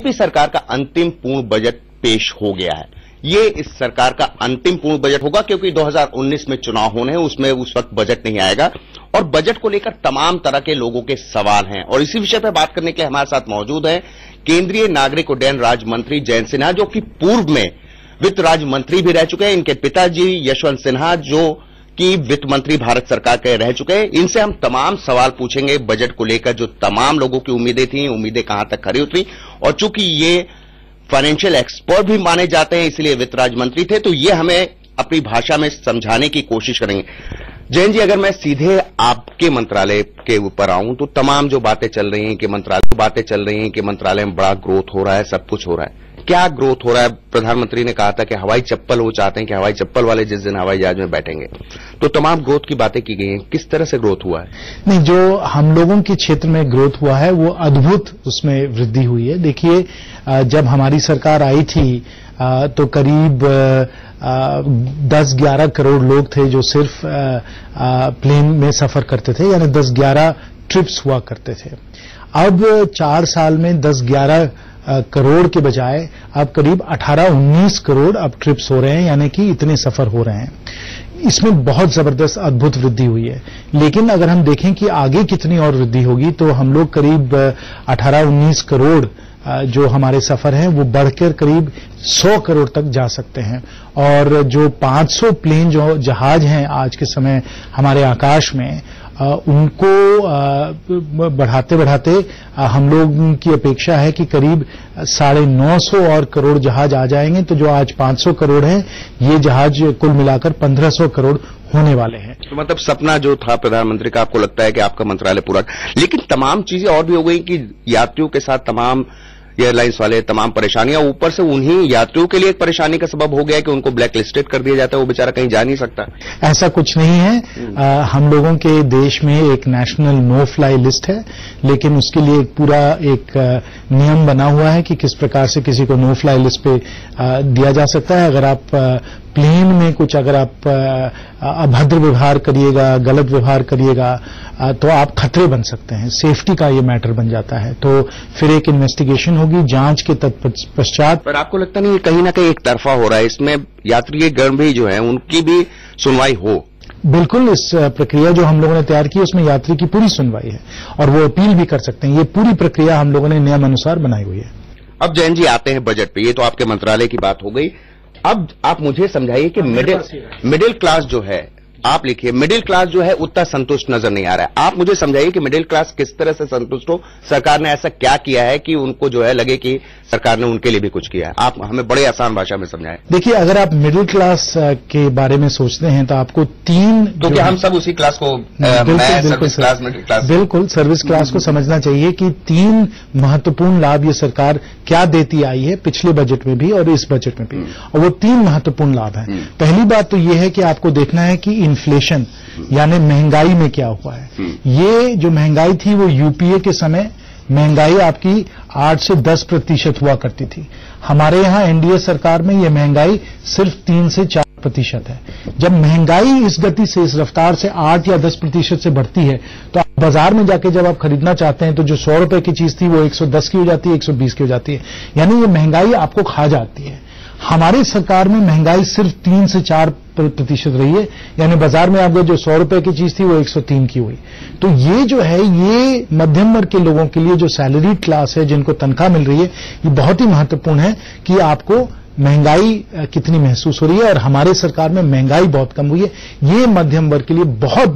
BJP सरकार का अंतिम पूर्ण बजट पेश हो गया है। ये इस सरकार का अंतिम पूर्ण बजट होगा क्योंकि 2019 में चुनाव होने हैं, उसमें उस वक्त बजट नहीं आएगा और बजट को लेकर तमाम तरह के लोगों के सवाल हैं। और इसी विषय पर बात करने के लिए हमारे साथ मौजूद हैं केंद्रीय नागरिक उड्डयन राज्य मंत्री जयंत सिन्हा, जो कि पूर्व में वित्त राज्य मंत्री भी रह चुके हैं। इनके पिताजी यशवंत सिन्हा जो कि वित्त मंत्री भारत सरकार के रह चुके हैं। इनसे हम तमाम सवाल पूछेंगे बजट को लेकर, जो तमाम लोगों की उम्मीदें थी, उम्मीदें कहां तक खरी उतरी। और चूंकि ये फाइनेंशियल एक्सपर्ट भी माने जाते हैं, इसलिए वित्त राज्य मंत्री थे, तो ये हमें अपनी भाषा में समझाने की कोशिश करेंगे। जयंत जी, अगर मैं सीधे आपके मंत्रालय के ऊपर आऊं तो तमाम जो बातें चल रही हैं कि मंत्रालय में बड़ा ग्रोथ हो रहा है, सब कुछ हो रहा है। क्या ग्रोथ हो रहा है? प्रधानमंत्री ने कहा था कि हवाई चप्पल वो चाहते हैं कि हवाई चप्पल वाले जिस दिन हवाई जहाज में बैठेंगे, तो तमाम ग्रोथ की बातें की गई हैं। किस तरह से ग्रोथ हुआ है? नहीं, जो हम लोगों के क्षेत्र में ग्रोथ हुआ है वो अद्भुत उसमें वृद्धि हुई है। देखिए, जब हमारी सरकार आई थी तो करीब 10-11 करोड़ लोग थे जो सिर्फ प्लेन में सफर करते थे, यानी 10-11 ट्रिप्स हुआ करते थे। अब 4 साल में 10-11 करोड़ के बजाय अब करीब 18-19 करोड़ अब ट्रिप्स हो रहे हैं, यानी कि इतने सफर हो रहे हैं। इसमें बहुत जबरदस्त अद्भुत वृद्धि हुई है। लेकिन अगर हम देखें कि आगे कितनी और वृद्धि होगी तो हम लोग करीब 18-19 करोड़ जो हमारे सफर हैं वो बढ़कर करीब 100 करोड़ तक जा सकते हैं। और जो 500 प्लेन जो जहाज हैं आज के समय हमारे आकाश में, उनको बढ़ाते बढ़ाते हम लोग की अपेक्षा है कि करीब 950 और करोड़ जहाज आ जाएंगे। तो जो आज 500 करोड़ हैं, ये जहाज कुल मिलाकर 1500 करोड़ होने वाले हैं। तो मतलब सपना जो था प्रधानमंत्री का, आपको लगता है कि आपका मंत्रालय पूरा, लेकिन तमाम चीजें और भी हो गई कि यात्रियों के साथ तमाम एयरलाइंस वाले तमाम परेशानियां, ऊपर से उन्हीं यात्रियों के लिए एक परेशानी का सबब हो गया कि उनको ब्लैक लिस्टेड कर दिया जाता है, वो बेचारा कहीं जा नहीं सकता। ऐसा कुछ नहीं है। हम लोगों के देश में एक नेशनल नो फ्लाई लिस्ट है, लेकिन उसके लिए पूरा एक नियम बना हुआ है कि किस प्रकार से किसी को नो फ्लाई लिस्ट पे दिया जा सकता है। अगर आप प्लेन में कुछ अगर आप अभद्र व्यवहार करिएगा, गलत व्यवहार करिएगा, तो आप खतरे बन सकते हैं, सेफ्टी का ये मैटर बन जाता है। तो फिर एक इन्वेस्टिगेशन होगी, जांच के तत्पश्चात। पर आपको लगता नहीं कहीं ना कहीं एक तरफा हो रहा है? इसमें यात्री गण भी जो है उनकी भी सुनवाई हो? बिल्कुल, इस प्रक्रिया जो हम लोगों ने तैयार की उसमें यात्री की पूरी सुनवाई है और वो अपील भी कर सकते हैं। ये पूरी प्रक्रिया हम लोगों ने नियम अनुसार बनाई हुई है। अब जयंत जी आते हैं बजट पे। ये तो आपके मंत्रालय की बात हो गई। अब आप मुझे समझाइए कि मिडिल क्लास जो है, आप लिखिए, मिडिल क्लास जो है उतना संतुष्ट नजर नहीं आ रहा है। आप मुझे समझाइए कि मिडिल क्लास किस तरह से संतुष्ट हो, सरकार ने ऐसा क्या किया है कि उनको जो है लगे कि सरकार ने उनके लिए भी कुछ किया है। आप हमें बड़े आसान भाषा में समझाएं। देखिए, अगर आप मिडिल क्लास के बारे में सोचते हैं तो आपको 3, तो क्या हम सब उसी क्लास को, सर्विस क्लास, मिडिल क्लास, बिल्कुल सर्विस क्लास को समझना चाहिए कि 3 महत्वपूर्ण लाभ ये सरकार क्या देती आई है पिछले बजट में भी और इस बजट में भी, और वो 3 महत्वपूर्ण लाभ हैं। पहली बात तो ये है कि आपको देखना है कि इन्फ्लेशन यानी महंगाई में क्या हुआ है। ये जो महंगाई थी वो यूपीए के समय महंगाई आपकी 8 से 10% हुआ करती थी। हमारे यहां एनडीए सरकार में यह महंगाई सिर्फ 3 से 4% है। जब महंगाई इस गति से, इस रफ्तार से 8 या 10% से बढ़ती है तो आप बाजार में जाके जब आप खरीदना चाहते हैं तो जो 100 रुपए की चीज थी वो 110 की हो जाती है, 120 की हो जाती है, यानी ये महंगाई आपको खा जाती है। हमारी सरकार में महंगाई सिर्फ 3 से 4% रही है, यानी बाजार में आपको जो 100 रुपए की चीज थी वो 103 की हुई। तो ये जो है, ये मध्यम वर्ग के लोगों के लिए जो सैलरी क्लास है, जिनको तनख्वाह मिल रही है, ये बहुत ही महत्वपूर्ण है कि आपको महंगाई कितनी महसूस हो रही है। और हमारे सरकार में महंगाई बहुत कम हुई है। ये मध्यम वर्ग के लिए बहुत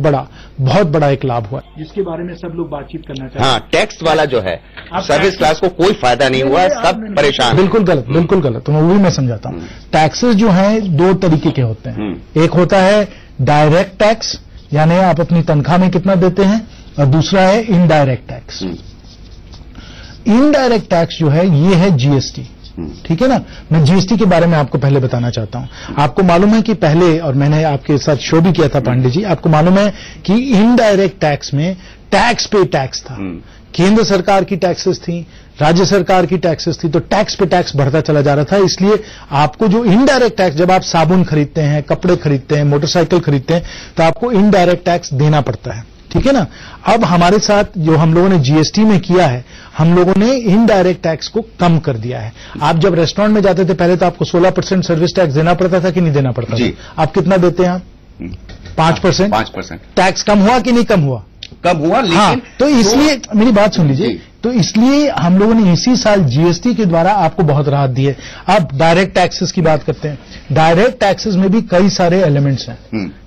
बड़ा एक लाभ हुआ है, जिसके बारे में सब लोग बातचीत करना चाहते हैं। हाँ, टैक्स वाला जो है, सर्विस क्लास को कोई फायदा नहीं हुआ, सब परेशान। बिल्कुल गलत। तो वही मैं समझाता हूं। टैक्सेस जो हैं 2 तरीके के होते हैं। एक होता है डायरेक्ट टैक्स, यानी आप अपनी तनख्वाह में कितना देते हैं, और दूसरा है इनडायरेक्ट टैक्स। इनडायरेक्ट टैक्स जो है ये है जीएसटी, ठीक है ना। मैं जीएसटी के बारे में आपको पहले बताना चाहता हूं। आपको मालूम है कि पहले, और मैंने आपके साथ शो भी किया था पांडे जी, आपको मालूम है कि इनडायरेक्ट टैक्स में टैक्स पे टैक्स था। केंद्र सरकार की टैक्सेस थी, राज्य सरकार की टैक्सेस थी, तो टैक्स पे टैक्स बढ़ता चला जा रहा था। इसलिए आपको जो इनडायरेक्ट टैक्स, जब आप साबुन खरीदते हैं, कपड़े खरीदते हैं, मोटरसाइकिल खरीदते हैं, तो आपको इनडायरेक्ट टैक्स देना पड़ता है, ठीक है ना। अब हमारे साथ जो हम लोगों ने जीएसटी में किया है, हम लोगों ने इनडायरेक्ट टैक्स को कम कर दिया है। आप जब रेस्टोरेंट में जाते थे पहले तो आपको 16% सर्विस टैक्स देना पड़ता था कि नहीं देना पड़ता था? आप कितना देते हैं? आप 5%। 5%। टैक्स कम हुआ कि नहीं कम हुआ? कम हुआ, लेकिन हाँ, तो इसलिए मेरी बात सुन लीजिए, तो इसलिए हम लोगों ने इसी साल जीएसटी के द्वारा आपको बहुत राहत दी है। अब डायरेक्ट टैक्सेस की बात करते हैं। डायरेक्ट टैक्सेस में भी कई सारे एलिमेंट्स हैं,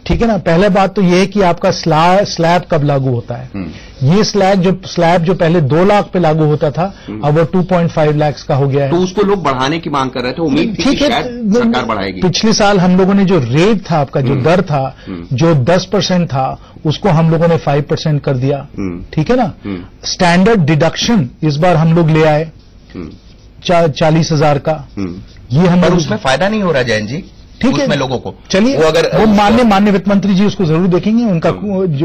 ठीक है ना। पहले बात तो यह है कि आपका स्लैब कब लागू होता है। ये स्लैब जो पहले 2 लाख पे लागू होता था, अब वो 2.5 लाख का हो गया है। तो उसको लोग बढ़ाने की मांग कर रहे थे, उम्मीद थी कि शायद सरकार बढ़ाएगी। पिछले साल हम लोगों ने जो रेट था आपका, जो दर था, जो 10% था, उसको हम लोगों ने 5% कर दिया, ठीक है ना। स्टैंडर्ड डिडक्शन इस बार हम लोग ले आए 40,000 का। ये हम, पर उसमें फायदा नहीं हो रहा जैन जी, ठीक है लोगों को। चलिए वो माननीय वित्त मंत्री जी उसको जरूर देखेंगे।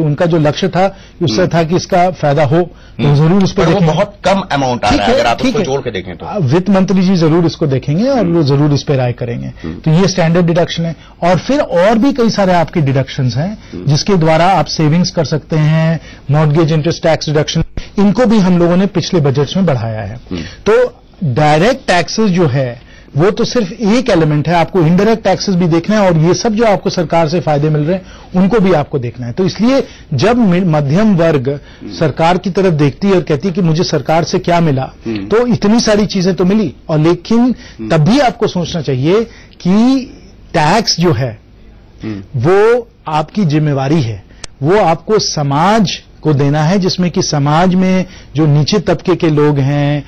उनका जो लक्ष्य था उससे था कि इसका फायदा हो, तो जरूर उस पर देखेंगे। बहुत कम अमाउंट आ रहा है अगर आप उसको जोड़ के देखें तो। वित्त मंत्री जी जरूर इसको देखेंगे और वो जरूर इस पर राय करेंगे। तो ये स्टैंडर्ड डिडक्शन है। और फिर और भी कई सारे आपके डिडक्शंस हैं जिसके द्वारा आप सेविंग्स कर सकते हैं। मॉर्टगेज इंटरेस्ट टैक्स डिडक्शन, इनको भी हम लोगों ने पिछले बजट्स में बढ़ाया है। तो डायरेक्ट टैक्सेस जो है वो तो सिर्फ एक एलिमेंट है, आपको इनडायरेक्ट टैक्सेस भी देखना है और ये सब जो आपको सरकार से फायदे मिल रहे हैं उनको भी आपको देखना है। तो इसलिए जब मध्यम वर्ग सरकार की तरफ देखती है और कहती है कि मुझे सरकार से क्या मिला, तो इतनी सारी चीजें तो मिली, और लेकिन तब भी आपको सोचना चाहिए कि टैक्स जो है वो आपकी जिम्मेवारी है, वो आपको समाज को देना है, जिसमें कि समाज में जो नीचे तबके के लोग हैं,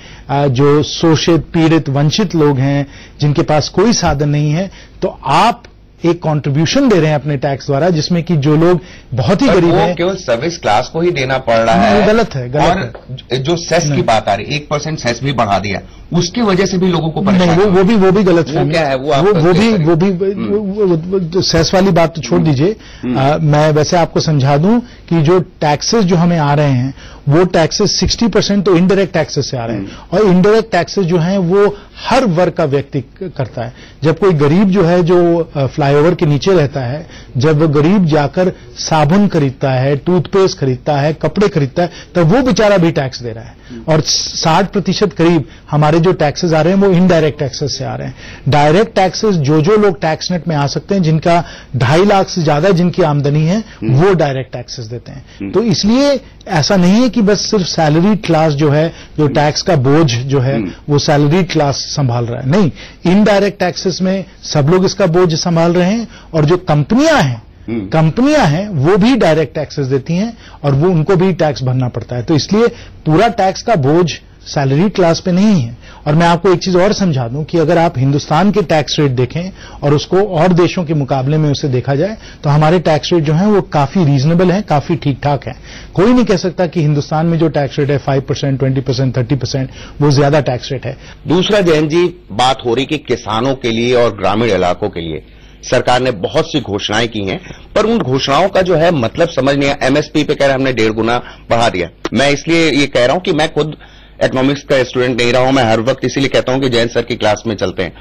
जो शोषित, पीड़ित, वंचित लोग हैं, जिनके पास कोई साधन नहीं है, तो आप एक कंट्रीब्यूशन दे रहे हैं अपने टैक्स द्वारा, जिसमें कि जो लोग बहुत ही गरीब हैं, केवल सर्विस क्लास को ही देना पड़ रहा है। गलत है, गलत है। जो सेस की बात आ रही है, 1% सेस भी बढ़ा दिया, उसकी वजह से भी लोगों को परेशानी। नहीं, वो भी गलत है। क्या है वो भी सेस वाली बात तो छोड़ दीजिए। मैं वैसे आपको समझा दूं कि जो टैक्सेस जो हमें आ रहे हैं वो टैक्सेस 60% तो इनडायरेक्ट टैक्सेस से आ रहे हैं, और इनडायरेक्ट टैक्सेस जो हैं वो हर वर्ग का व्यक्ति करता है। जब कोई गरीब जो है, जो फ्लाईओवर के नीचे रहता है, जब वो गरीब जाकर साबुन खरीदता है, टूथपेस्ट खरीदता है, कपड़े खरीदता है, तो वो बेचारा भी टैक्स दे रहा है। और 60% करीब हमारे जो टैक्सेस आ रहे हैं वो इनडायरेक्ट टैक्सेस से आ रहे हैं। डायरेक्ट टैक्सेस जो लोग टैक्स नेट में आ सकते हैं, जिनका 2.5 लाख से ज्यादा जिनकी आमदनी है, वो डायरेक्ट टैक्सेस देते हैं। तो इसलिए ऐसा नहीं है कि बस सिर्फ सैलरी क्लास जो है, जो टैक्स का बोझ जो है वो सैलरी क्लास संभाल रहा है, नहीं, इनडायरेक्ट टैक्सेस में सब लोग इसका बोझ संभाल रहे हैं। और जो कंपनियां हैं वो भी डायरेक्ट टैक्सेस देती हैं और वो उनको भी टैक्स भरना पड़ता है। तो इसलिए पूरा टैक्स का बोझ सैलरी क्लास पे नहीं है। और मैं आपको एक चीज और समझा दूं कि अगर आप हिंदुस्तान के टैक्स रेट देखें और उसको और देशों के मुकाबले में उसे देखा जाए, तो हमारे टैक्स रेट जो हैं वो काफी रीजनेबल हैं, काफी ठीक ठाक हैं। कोई नहीं कह सकता कि हिंदुस्तान में जो टैक्स रेट है 5%, 20%, 30% वो ज्यादा टैक्स रेट है। दूसरा जैन जी, बात हो रही कि किसानों के लिए और ग्रामीण इलाकों के लिए सरकार ने बहुत सी घोषणाएं की हैं, पर उन घोषणाओं का जो है मतलब समझ नहीं आया। एमएसपी पे कह रहे हमने 1.5 गुना बढ़ा दिया। मैं इसलिए ये कह रहा हूं कि मैं खुद इकोनॉमिक्स का स्टूडेंट नहीं रहा हूं, मैं हर वक्त इसीलिए कहता हूं कि जैन सर की क्लास में चलते हैं।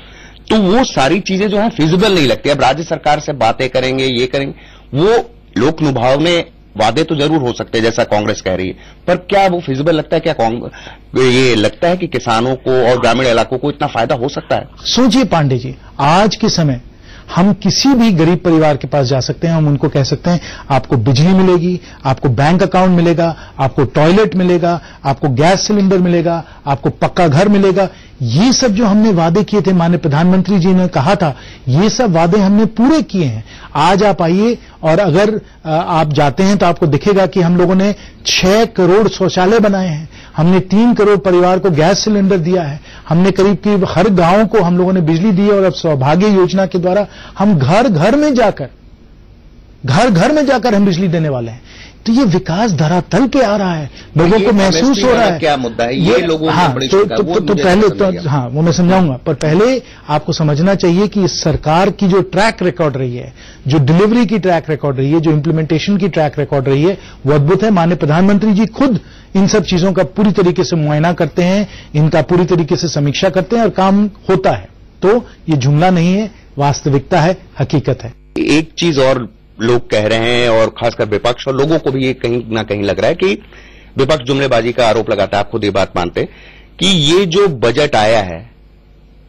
तो वो सारी चीजें जो है फिजिबल नहीं लगती। अब राज्य सरकार से बातें करेंगे, ये करेंगे, वो लोक लुभावने वादे तो जरूर हो सकते हैं जैसा कांग्रेस कह रही है, पर क्या वो फिजिबल लगता है? क्या ये लगता है कि किसानों को और ग्रामीण इलाकों को इतना फायदा हो सकता है? सोचिए पांडे जी, आज के समय हम किसी भी गरीब परिवार के पास जा सकते हैं, हम उनको कह सकते हैं आपको बिजली मिलेगी, आपको बैंक अकाउंट मिलेगा, आपको टॉयलेट मिलेगा, आपको गैस सिलेंडर मिलेगा, आपको पक्का घर मिलेगा। ये सब जो हमने वादे किए थे, माननीय प्रधानमंत्री जी ने कहा था, ये सब वादे हमने पूरे किए हैं। आज आप आइए और अगर आप जाते हैं तो आपको दिखेगा कि हम लोगों ने 6 करोड़ शौचालय बनाए हैं, हमने 3 करोड़ परिवार को गैस सिलेंडर दिया है, हमने करीब हर गांव को हम लोगों ने बिजली दी है, और अब सौभाग्य योजना के द्वारा हम घर घर में जाकर हम बिजली देने वाले हैं। तो ये विकास धरातल पे आ रहा है, लोगों को महसूस हो रहा है। क्या मुद्दा है ये लोगों को? तो पहले तो हाँ, वो मैं समझाऊंगा, पर पहले आपको समझना चाहिए कि इस सरकार की जो ट्रैक रिकॉर्ड रही है, जो डिलीवरी की ट्रैक रिकॉर्ड रही है, जो इंप्लीमेंटेशन की ट्रैक रिकॉर्ड रही है, वो अद्भुत है। माननीय प्रधानमंत्री जी खुद इन सब चीजों का पूरी तरीके से मुआयना करते हैं, इनका पूरी तरीके से समीक्षा करते हैं और काम होता है। तो ये जुमला नहीं है, वास्तविकता है, हकीकत है। एक चीज और लोग कह रहे हैं और खासकर विपक्ष और लोगों को भी ये कहीं ना कहीं लग रहा है कि विपक्ष जुमलेबाजी का आरोप लगाता है, आप खुद ये बात मानते हैं कि ये जो बजट आया है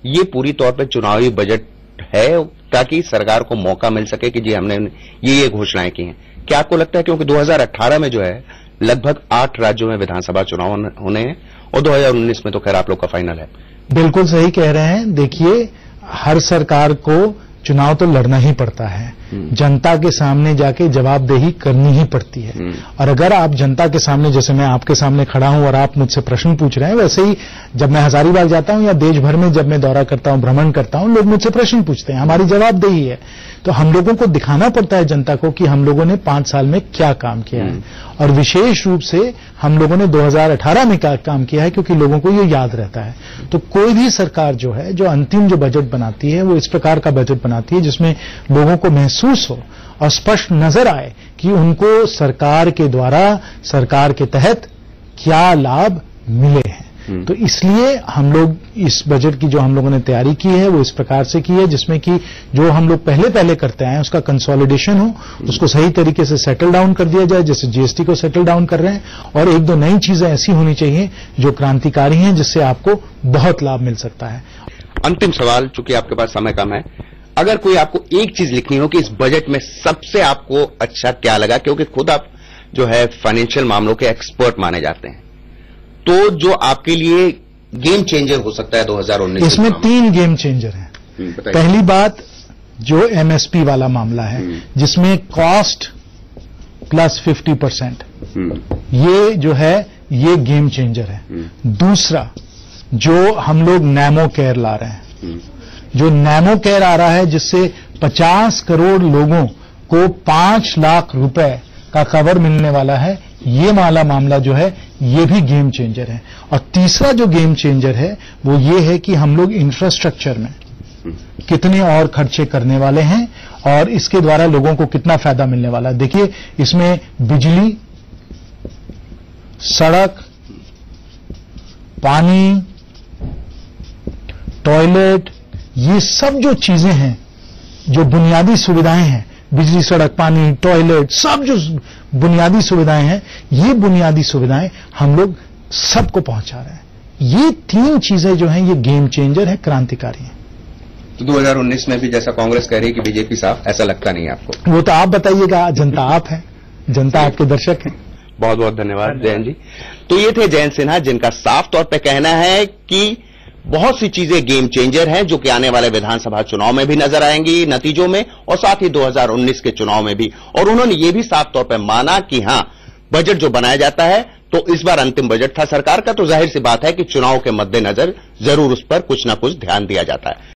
ये पूरी तौर पर चुनावी बजट है ताकि सरकार को मौका मिल सके कि जी हमने ये घोषणाएं की हैं। क्या आपको लगता है, क्योंकि 2018 में जो है लगभग 8 राज्यों में विधानसभा चुनाव होने हैं और 2019 में तो खैर आप लोग का फाइनल है। बिल्कुल सही कह रहे हैं। देखिए, हर सरकार को चुनाव तो लड़ना ही पड़ता है, जनता के सामने जाके जवाबदेही करनी ही पड़ती है। और अगर आप जनता के सामने, जैसे मैं आपके सामने खड़ा हूं और आप मुझसे प्रश्न पूछ रहे हैं, वैसे ही जब मैं हजारीबाग जाता हूं या देश भर में जब मैं दौरा करता हूं, भ्रमण करता हूं, लोग मुझसे प्रश्न पूछते हैं, हमारी जवाबदेही है। तो हम लोगों को दिखाना पड़ता है जनता को कि हम लोगों ने 5 साल में क्या काम किया है। और विशेष रूप से हम लोगों ने 2018 में क्या काम किया है, क्योंकि लोगों को ये याद रहता है। तो कोई भी सरकार जो है, जो अंतिम जो बजट बनाती है, वो इस प्रकार का बजट बनाती है जिसमें लोगों को महसूस हो और स्पष्ट नजर आए कि उनको सरकार के द्वारा, सरकार के तहत क्या लाभ मिले हैं। तो इसलिए हम लोग इस बजट की जो हम लोगों ने तैयारी की है वो इस प्रकार से की है जिसमें कि जो हम लोग पहले करते आए उसका कंसोलिडेशन हो, उसको सही तरीके से सेटल डाउन कर दिया जाए, जैसे जीएसटी को सेटल डाउन कर रहे हैं। और 1-2 नई चीजें ऐसी होनी चाहिए जो क्रांतिकारी हैं, जिससे आपको बहुत लाभ मिल सकता है। अंतिम सवाल, चूंकि आपके पास समय कम है, अगर कोई आपको एक चीज लिखनी हो कि इस बजट में सबसे आपको अच्छा क्या लगा, क्योंकि खुद आप जो है फाइनेंशियल मामलों के एक्सपर्ट माने जाते हैं, तो जो आपके लिए गेम चेंजर हो सकता है 2019 इसमें 3 गेम चेंजर हैं। पहली बात जो एमएसपी वाला मामला है, जिसमें कॉस्ट प्लस 50%, ये जो है ये गेम चेंजर है। दूसरा, जो हम लोग नैमो केयर ला रहे हैं, जो नैमो केयर आ रहा है, जिससे 50 करोड़ लोगों को 5 लाख रुपए का कवर मिलने वाला है, ये वाला मामला जो है ये भी गेम चेंजर है। और तीसरा जो गेम चेंजर है वो ये है कि हम लोग इंफ्रास्ट्रक्चर में कितने और खर्चे करने वाले हैं और इसके द्वारा लोगों को कितना फायदा मिलने वाला है। देखिए, इसमें बिजली, सड़क, पानी, टॉयलेट, ये सब जो चीजें हैं, जो बुनियादी सुविधाएं हैं, बिजली, सड़क, पानी, टॉयलेट, सब जो बुनियादी सुविधाएं हैं, ये बुनियादी सुविधाएं हम लोग सबको पहुंचा रहे हैं। ये 3 चीजें जो हैं ये गेम चेंजर है, क्रांतिकारी है। तो 2019 में भी जैसा कांग्रेस कह रही है कि बीजेपी साफ, ऐसा लगता नहीं आपको? वो तो आप बताइएगा, जनता आप है, जनता आपके दर्शक हैं। बहुत बहुत धन्यवाद जयंत जी। तो ये थे जयंत सिन्हा, जिनका साफ तौर पर कहना है कि बहुत सी चीजें गेम चेंजर हैं जो कि आने वाले विधानसभा चुनाव में भी नजर आएंगी नतीजों में, और साथ ही 2019 के चुनाव में भी। और उन्होंने ये भी साफ तौर पर माना कि हां, बजट जो बनाया जाता है, तो इस बार अंतिम बजट था सरकार का, तो जाहिर सी बात है कि चुनाव के मद्देनजर जरूर उस पर कुछ ना कुछ ध्यान दिया जाता है।